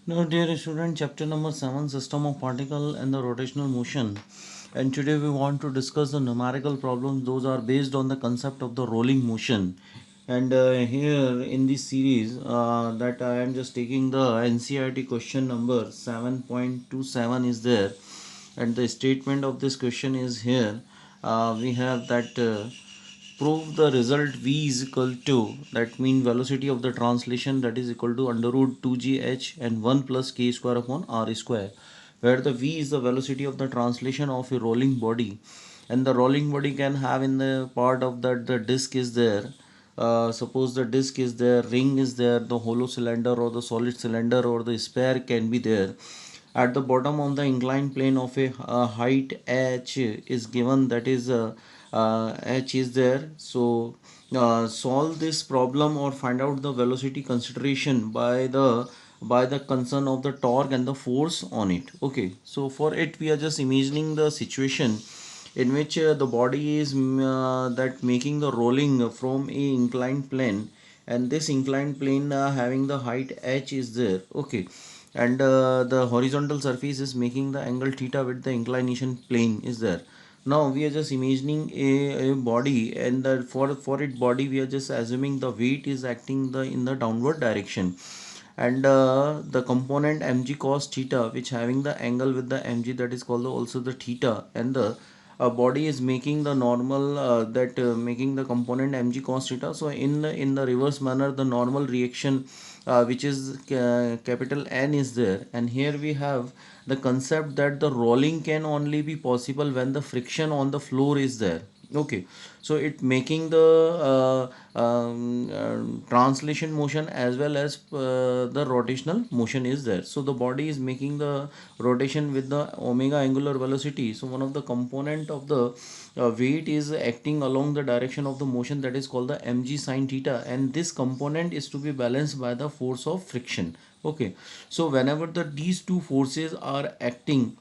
Now, dear student, chapter number 7, System of Particle and the Rotational Motion. And today we want to discuss the numerical problems. Those are based on the concept of the rolling motion. And here in this series, that I am just taking the NCERT question number 7.27 is there. And the statement of this question is here. We have that. Prove the result v is equal to, that mean velocity of the translation, that is equal to under root 2gh and 1 plus k square upon r square, where the v is the velocity of the translation of a rolling body, and the rolling body can have in the part of that the disk is there. Suppose the disk is there, ring is there, the hollow cylinder or the solid cylinder or the sphere can be there. At the bottom of the inclined plane of a height h is given, that is h is there. So solve this problem or find out the velocity consideration by the concern of the torque and the force on it. Okay, so for it we are just imagining the situation in which the body is that making the rolling from a inclined plane, and this inclined plane having the height h is there. Okay, and the horizontal surface is making the angle theta with the inclination plane is there. Now we are just imagining a body, and for it body we are just assuming the weight is acting the in the downward direction, and the component mg cos theta which having the angle with the mg, that is called also the theta, and the body is making the normal that making the component mg cos theta. So in the reverse manner the normal reaction which is capital N is there, and here we have the concept that the rolling can only be possible when the friction on the floor is there. Okay, so it making the translation motion as well as the rotational motion is there. So the body is making the rotation with the omega angular velocity. So one of the component of the weight is acting along the direction of the motion, that is called the mg sine theta, and this component is to be balanced by the force of friction. Okay, so whenever these two forces are acting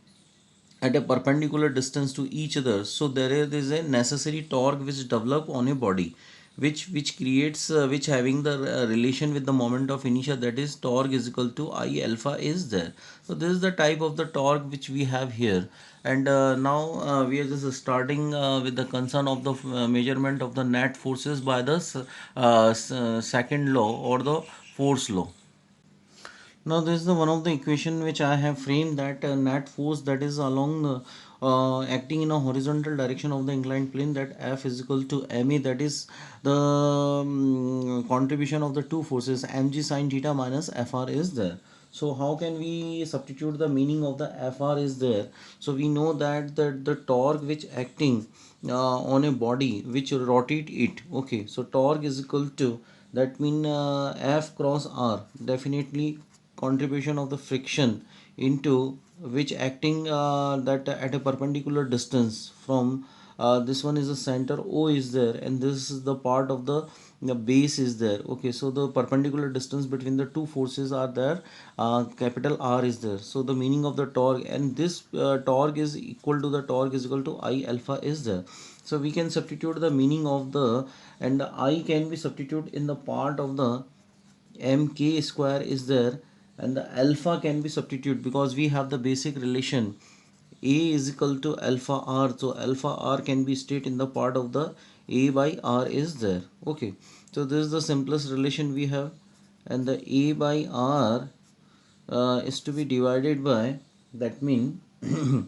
at a perpendicular distance to each other, so there is a necessary torque which develop on a body, which creates which having the relation with the moment of inertia, that is torque is equal to I alpha is there. So this is the type of the torque which we have here. And now we are just starting with the concern of the measurement of the net forces by the second law or the force law. Now this is the one of the equation which I have framed, that net force that is along the acting in a horizontal direction of the inclined plane, that F is equal to ma, that is the contribution of the two forces mg sine theta minus fr is there. So how can we substitute the meaning of the fr is there? So we know that the torque which acting on a body which rotate it. Okay, so torque is equal to, that mean F cross R, definitely contribution of the friction into which acting that at a perpendicular distance from this one is the center O is there, and this is the part of the base is there. Okay, so the perpendicular distance between the two forces are there, capital R is there. So the meaning of the torque, and this torque is equal to, the torque is equal to I alpha is there. So we can substitute the meaning of the, and the I can be substituted in the part of the mk square is there, and the alpha can be substituted because we have the basic relation a is equal to alpha r. So alpha r can be stated in the part of the a by r is there. Okay, so this is the simplest relation we have, and the a by r is to be divided by, that mean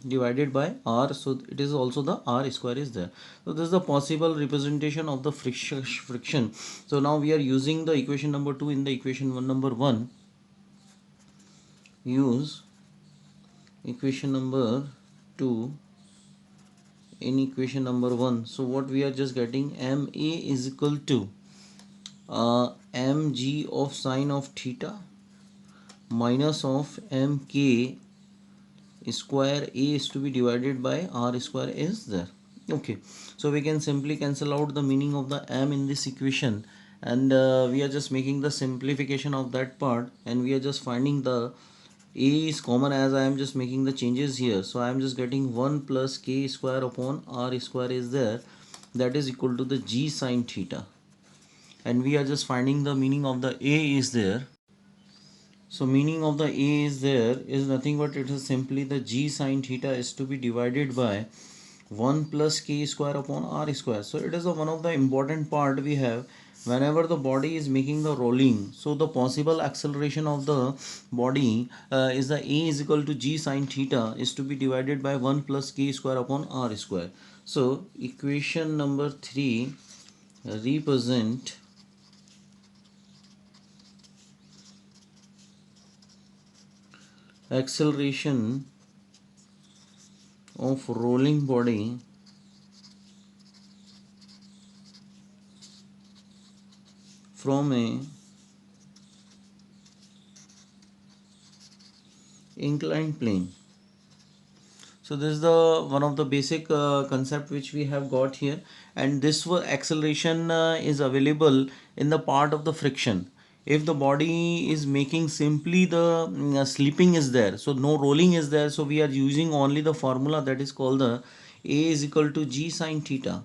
divided by r, so it is also the r square is there. So this is the possible representation of the friction. So now we are using the equation number 2 in the equation number 1. Use equation number 2 in equation number 1. So what we are just getting, ma is equal to mg of sine of theta minus of mk square a is to be divided by r square is there. Okay, so we can simply cancel out the meaning of the m in this equation, and we are just making the simplification of that part, and we are just finding the a is common, as I am just making the changes here. So I am just getting 1 plus k square upon r square is there, that is equal to the g sine theta, and we are just finding the meaning of the a is there. So meaning of the A is there is nothing but it is simply the G sine theta is to be divided by 1 plus k square upon r square. So it is one of the important part we have whenever the body is making the rolling. So the possible acceleration of the body is the A is equal to G sine theta is to be divided by 1 plus k square upon r square. So equation number 3 represent acceleration of rolling body from a inclined plane. So this is the one of the basic concept which we have got here, and this acceleration is available in the part of the friction. If the body is making simply the slipping is there, so no rolling is there, so we are using only the formula that is called the A is equal to G sine theta.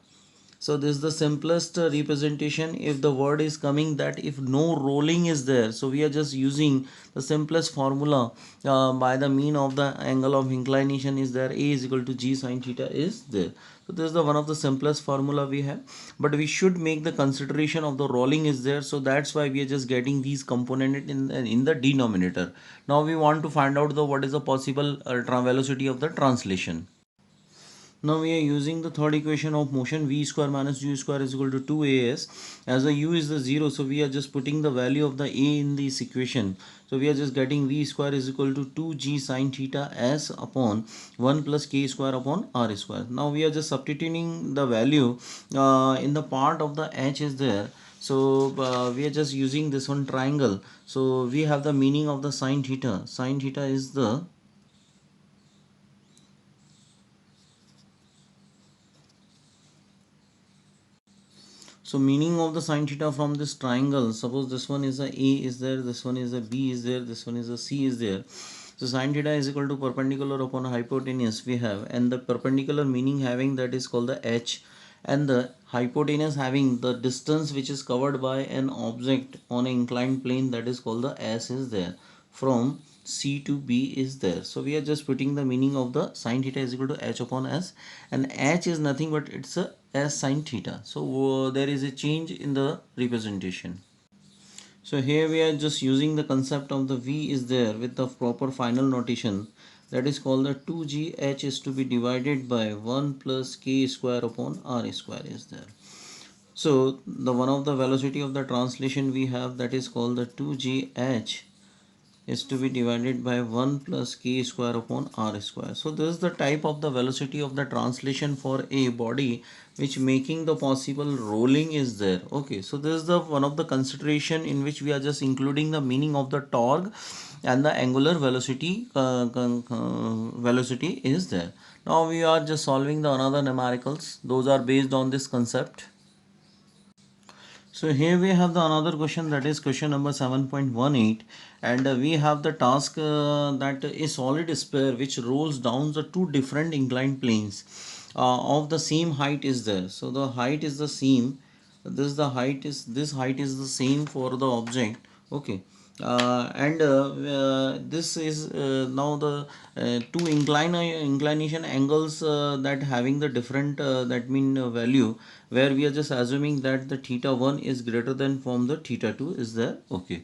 So this is the simplest representation if the word is coming that if no rolling is there. So we are just using the simplest formula by the mean of the angle of inclination is there, A is equal to G sine theta is there. So this is the one of the simplest formula we have, but we should make the consideration of the rolling is there. So that's why we are just getting these component in the denominator. Now we want to find out the what is the possible velocity of the translation. Now we are using the third equation of motion, v square minus u square is equal to 2as. As the u is the 0, so we are just putting the value of the a in this equation. So we are just getting v square is equal to 2g sine theta s upon 1 plus k square upon r square. Now we are just substituting the value in the part of the h is there. So we are just using this one triangle. So we have the meaning of the sine theta. Sine theta is the So meaning of the sine theta from this triangle, suppose this one is a A is there, this one is a B is there, this one is a C is there. So sine theta is equal to perpendicular upon hypotenuse we have, and the perpendicular meaning having that is called the H, and the hypotenuse having the distance which is covered by an object on an inclined plane that is called the S is there. From C to B is there. So we are just putting the meaning of the sine theta is equal to H upon S, and H is nothing but it's a S sine theta. So there is a change in the representation. So here we are just using the concept of the V is there with the proper final notation, that is called the 2gh is to be divided by 1 plus k square upon r square is there. So the one of the velocity of the translation we have that is called the 2gh is to be divided by 1 plus k square upon r square. So this is the type of the velocity of the translation for a body which making the possible rolling is there. Okay, so this is the one of the consideration in which we are just including the meaning of the torque and the angular velocity velocity is there. Now we are just solving the another numericals. Those are based on this concept. So here we have the another question, that is question number 7.18, and we have the task that a solid sphere which rolls down the two different inclined planes of the same height is there. So the height is the same. This height is the same for the object. Okay. And this is now the two inclination angles that having the different that mean value, where we are just assuming that the theta 1 is greater than from the theta 2 is there. Okay,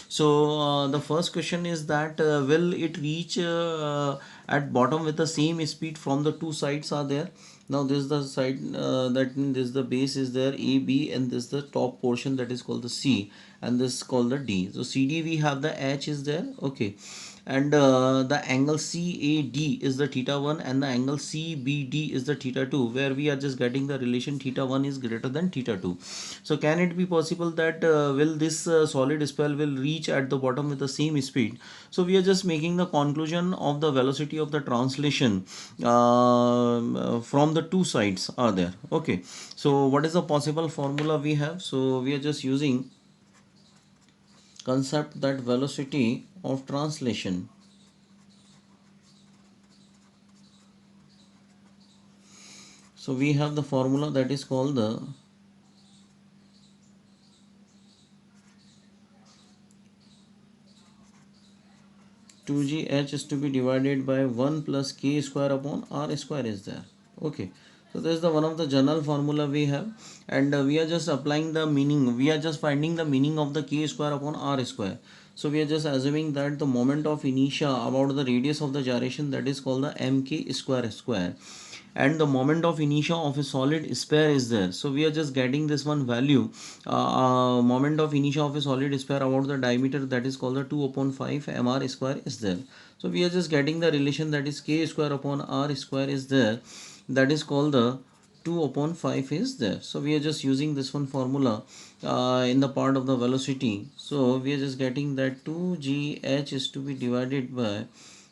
so the first question is that will it reach at bottom with the same speed from the two sides are there. Now this is the side that means this is the base is there A B, and this is the top portion that is called the C, and this is called the D. So CD we have the H is there. Okay, and the angle CAD is the theta 1 and the angle CBD is the theta 2, where we are just getting the relation theta 1 is greater than theta 2. So can it be possible that will this solid spell will reach at the bottom with the same speed? So we are just making the conclusion of the velocity of the translation from the two sides are there. Okay, so what is the possible formula we have? So we are just using concept that velocity of translation. So we have the formula that is called the 2gh is to be divided by 1 plus k square upon r square is there. Okay, so this is the one of the general formula we have, and we are just applying the meaning, we are just finding the meaning of the k square upon r square. So we are just assuming that the moment of inertia about the radius of the gyration, that is called the mk square, and the moment of inertia of a solid sphere is there. So we are just getting this one value, moment of inertia of a solid sphere about the diameter, that is called the 2 upon 5 mr square is there. So we are just getting the relation, that is k square upon r square is there, that is called the 2 upon 5 is there. So we are just using this one formula in the part of the velocity. So we are just getting that 2gh is to be divided by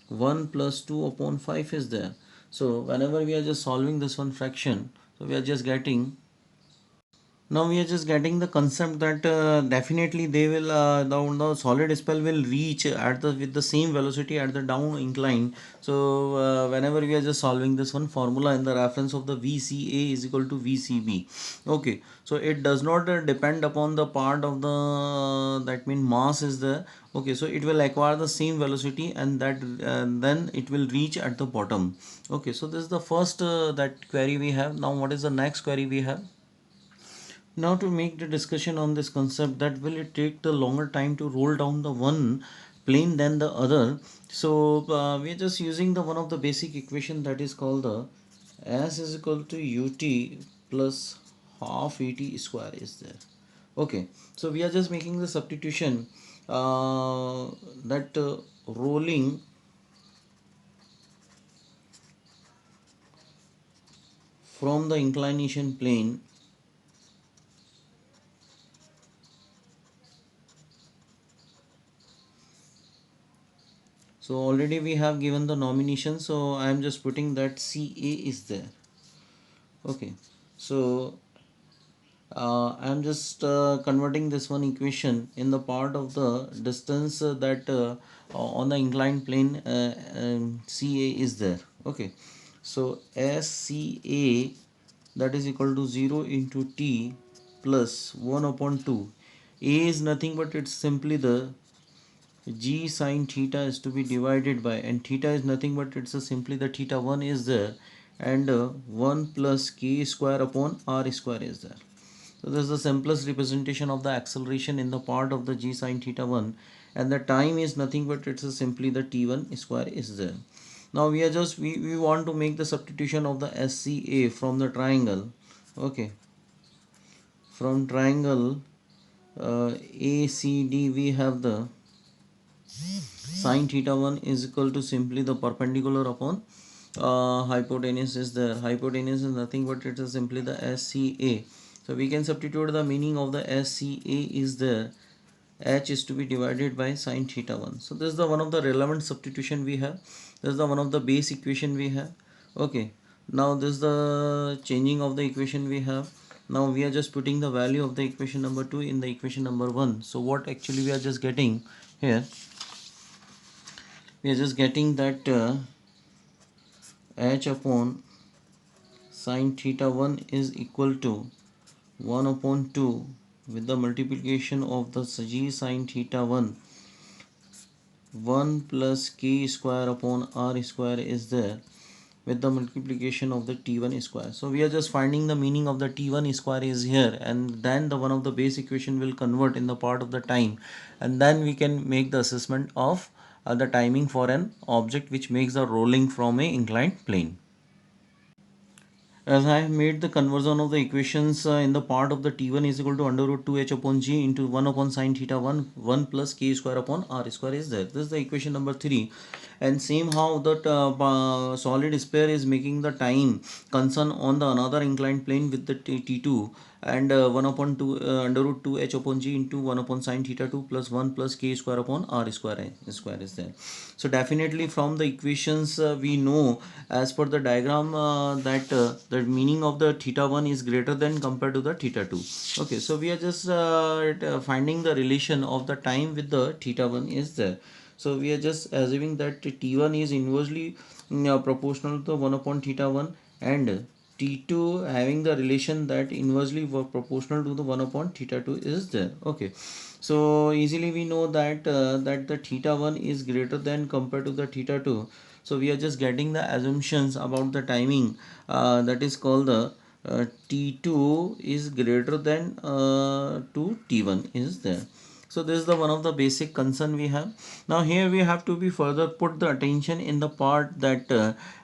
1 plus 2 upon 5 is there. So whenever we are just solving this one fraction, so we are just getting, now we are just getting the concept that definitely they will the solid spell will reach at the with the same velocity at the down incline. So whenever we are just solving this one formula in the reference of the VCA is equal to VCB. Okay, so it does not depend upon the part of the that mean mass is there. Okay, so it will acquire the same velocity, and that then it will reach at the bottom. Okay, so this is the first that query we have. Now what is the next query we have? Now to make the discussion on this concept, that will it take the longer time to roll down the one plane than the other. So we are just using the one of the basic equation, that is called the S is equal to ut plus half at square is there. Okay, so we are just making the substitution that rolling from the inclination plane. So already we have given the nomination, so I am just putting that CA is there. Okay, so I am just converting this one equation in the part of the distance that on the inclined plane CA is there. Okay, so SCA, that is equal to 0 into T plus 1 upon 2. A is nothing but it's simply the g sine theta is to be divided by, and theta is nothing but it's simply the theta 1 is there, and 1 plus k square upon r square is there. So this is the simplest representation of the acceleration in the part of the g sine theta 1, and the time is nothing but it's simply the t1 square is there. Now we are just we want to make the substitution of the SCA from the triangle. Okay, from triangle ACD we have the sine theta 1 is equal to simply the perpendicular upon hypotenuse is there. Hypotenuse is nothing but it is simply the SCA. So we can substitute the meaning of the SCA is there. H is to be divided by sine theta 1. So this is the one of the relevant substitution we have. This is the one of the base equation we have. Okay. Now this is the changing of the equation we have. Now we are just putting the value of the equation number 2 in the equation number 1. So what actually we are just getting here? We are just getting that h upon sine theta 1 is equal to 1 upon 2 with the multiplication of the g sine theta 1, 1 plus k square upon r square is there, with the multiplication of the t1 square. So we are just finding the meaning of the t1 square is here, and then the one of the base equation will convert in the part of the time, and then we can make the assessment of the timing for an object which makes the rolling from a inclined plane. As I have made the conversion of the equations in the part of the t1 is equal to under root 2h upon g into 1 upon sine theta 1, 1 plus k square upon r square is there. This is the equation number 3. And same how that solid sphere is making the time concern on the another inclined plane with the t2, and 1 upon 2 under root 2 h upon g into 1 upon sine theta 2 plus 1 plus k square upon r square is there. So definitely from the equations we know as per the diagram that the meaning of the theta 1 is greater than compared to the theta 2. Okay, so we are just finding the relation of the time with the theta 1 is there. So we are just assuming that t1 is inversely proportional to 1 upon theta 1, and T2 having the relation that inversely proportional to the 1 upon theta 2 is there. Okay, so easily we know that that the theta 1 is greater than compared to the theta 2. So we are just getting the assumptions about the timing, that is called the T2 is greater than to T1 is there. So this is the one of the basic concern we have. Now here we have to be further put the attention in the part that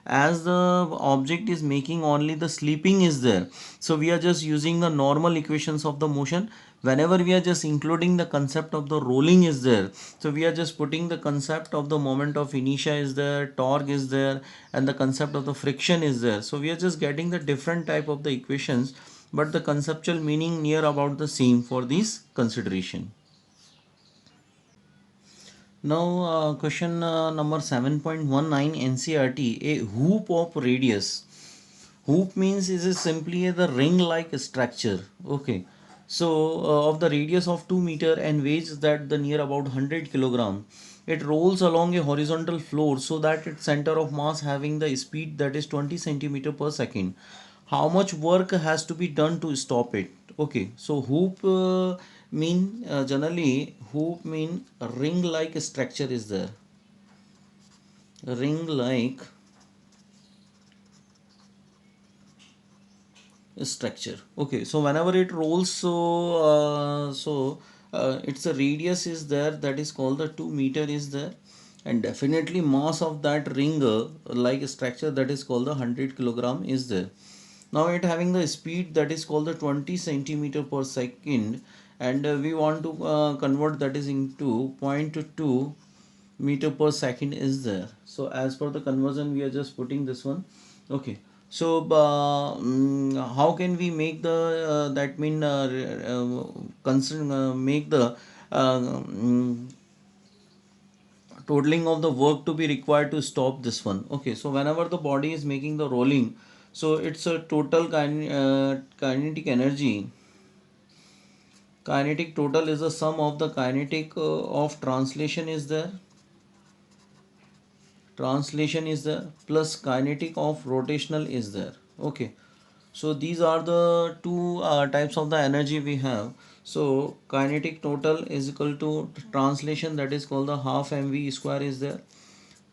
as the object is making only the sleeping is there, so we are just using the normal equations of the motion. Whenever we are just including the concept of the rolling is there, so we are just putting the concept of the moment of inertia is there, torque is there, and the concept of the friction is there. So we are just getting the different type of the equations, but the conceptual meaning near about the same for this consideration. Now, question number 7.19 NCRT, a hoop of radius. Hoop means is simply the ring-like structure. Okay. So, of the radius of 2 meter and weighs that the near about 100 kilogram. It rolls along a horizontal floor so that its center of mass having the speed that is 20 centimeter per second. How much work has to be done to stop it? Okay, so hoop mean generally hoop mean ring like structure is there, ring like structure. Okay, so whenever it rolls, its a radius is there, that is called the 2 meter is there, and definitely mass of that ring like structure, that is called the 100 kilogram is there. Now it having the speed that is called the 20 centimeter per second, and we want to convert that is into 0.2 meter per second is there. So as per the conversion we are just putting this one. Okay, so how can we make the that mean concern make the totaling of the work to be required to stop this one? Okay, so whenever the body is making the rolling, so it's a total kinetic energy. Kinetic total is the sum of the kinetic of translation is there, translation is there, plus kinetic of rotational is there. Okay, so these are the two types of the energy we have. So kinetic total is equal to translation, that is called the half mv square is there,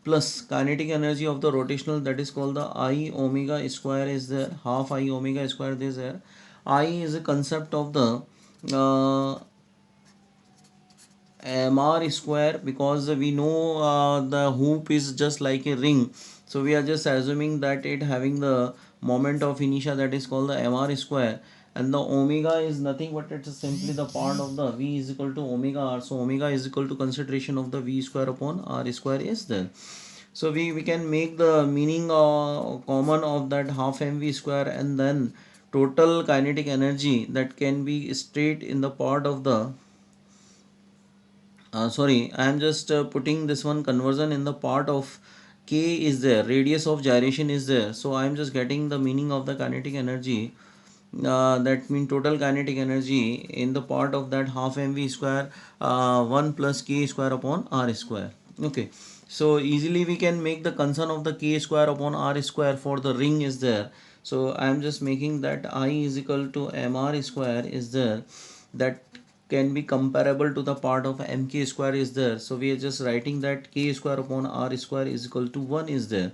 plus kinetic energy of the rotational, that is called the I omega square is there, half I omega square is there. I is a concept of the mr square, because we know the hoop is just like a ring, so we are just assuming that it having the moment of inertia, that is called the mr square, and the omega is nothing but it's simply the part of the v is equal to omega r. So omega is equal to consideration of the v square upon r square is there. So we can make the meaning common of that half mv square, and then total kinetic energy that can be straight in the part of the sorry, I am just putting this one conversion in the part of k is there, radius of gyration is there, so I am just getting the meaning of the kinetic energy, that means total kinetic energy in the part of that half mv square 1 plus k square upon r square. Okay, so easily we can make the concern of the k square upon r square for the ring is there. So I am just making that I is equal to mr square is there, that can be comparable to the part of mk square is there. So we are just writing that k square upon r square is equal to 1 is there.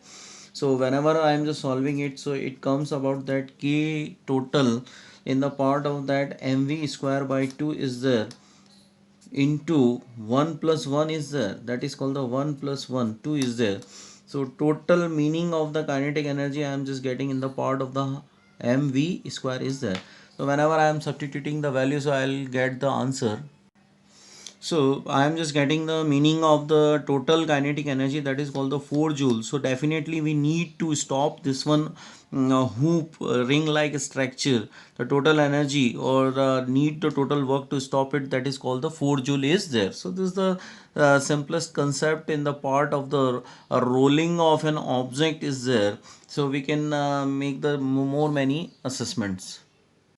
So whenever I am just solving it, so it comes about that k total in the part of that mv square by 2 is there, into 1 plus 1 is there, that is called the 1 plus 1 2 is there. So total meaning of the kinetic energy I am just getting in the part of the mv square is there. So whenever I am substituting the values, I will get the answer. So I am just getting the meaning of the total kinetic energy, that is called the 4 joules. So definitely we need to stop this one hoop ring like structure. The total energy or need the total work to stop it, that is called the 4 joule is there. So this is the simplest concept in the part of the rolling of an object is there. So we can make the more many assessments.